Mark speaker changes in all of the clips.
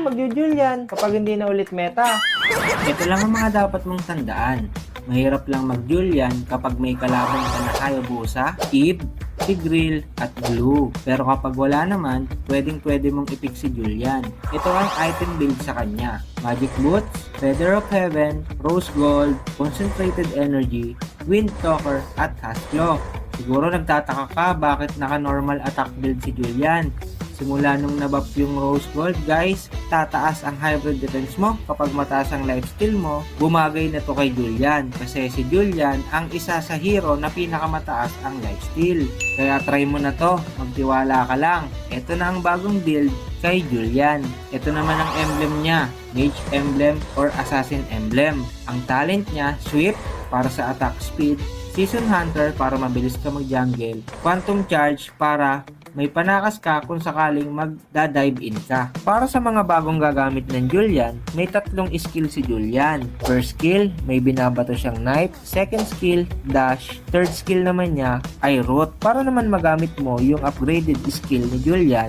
Speaker 1: lang mag-Julian kapag hindi na ulit meta.
Speaker 2: Ito lang ang mga dapat mong tandaan. Mahirap lang mag-Julian kapag may kalaban ka na Hayabusa, Eve, Tigreal, at Blue. Pero kapag wala naman, pwede mong i-pick si Julian. Ito ang item build sa kanya. Magic Boots, Feather of Heaven, Rose Gold, Concentrated Energy, Wind Talker, at Hasclaw. Siguro nagtataka ka bakit naka-normal attack build si Julian. Simula nung nabuff yung Rose Gold guys, tataas ang hybrid defense mo kapag mataas ang life steal mo. Bumagay na to kay Julian kasi si Julian ang isa sa hero na pinakamataas ang life steal. Kaya try mo na to, magtiwala ka lang. Ito na ang bagong build kay Julian. Ito naman ang emblem niya, Mage Emblem or Assassin Emblem. Ang talent niya, Swift para sa attack speed, Season Hunter para mabilis ka mag-jungle, Quantum Charge para may panakas ka kung sakaling magda-dive in ka. Para sa mga bagong gagamit ng Julian, may tatlong skill si Julian. First skill, may binabato siyang knife. Second skill, dash. Third skill naman niya ay root. Para naman magamit mo yung upgraded skill ni Julian,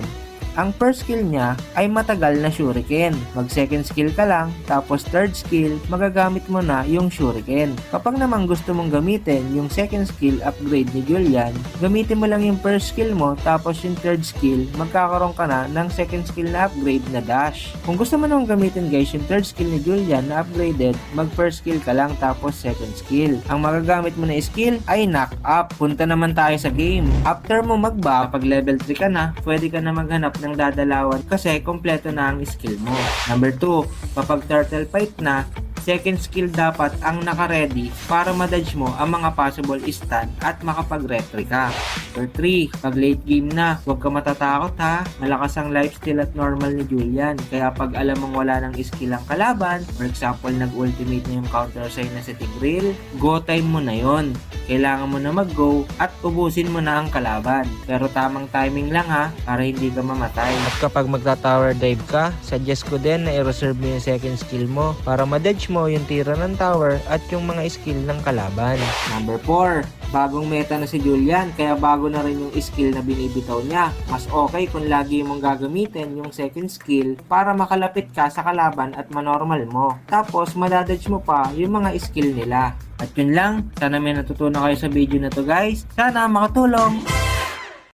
Speaker 2: ang first skill niya ay matagal na shuriken. Mag second skill ka lang, tapos third skill, magagamit mo na yung shuriken. Kapag naman gusto mong gamitin yung second skill upgrade ni Julian, gamitin mo lang yung first skill mo, tapos yung third skill, magkakaroon ka na ng second skill na upgrade na dash. Kung gusto mo naman gamitin guys yung third skill ni Julian na upgraded, mag first skill ka lang tapos second skill. Ang magagamit mo na skill ay knock up. Punta naman tayo sa game. After mo mag-buff, pag level 3 ka na, pwede ka na maghanap ng dadalawan kasi kompleto na ang skill mo. Number 2, kapag turtle fight na, second skill dapat ang naka-ready para madodge mo ang mga possible stun at makapag-retry ka. Number 3, pag late game na, huwag ka matatakot ha. Malakas ang lifesteal at normal ni Julian. Kaya pag alam mong wala ng skill ang kalaban, for example, nag-ultimate na yung counter sa'yo na si Tigreal, go time mo na yon. Kailangan mo na mag-go at ubusin mo na ang kalaban. Pero tamang timing lang ha, para hindi ka mamatay.
Speaker 1: At kapag magta-tower dive ka, suggest ko din na i-reserve mo yung second skill mo para ma-dodge mo yung tira ng tower at yung mga skill ng kalaban.
Speaker 2: Number 4, bagong meta na si Julian kaya bago na rin yung skill na binibitaw niya. Mas okay kung lagi mong gagamitin yung second skill para makalapit ka sa kalaban at manormal mo. Tapos madadodge mo pa yung mga skill nila. At yun lang, sana may natutunan kayo sa video na to guys. Sana makatulong!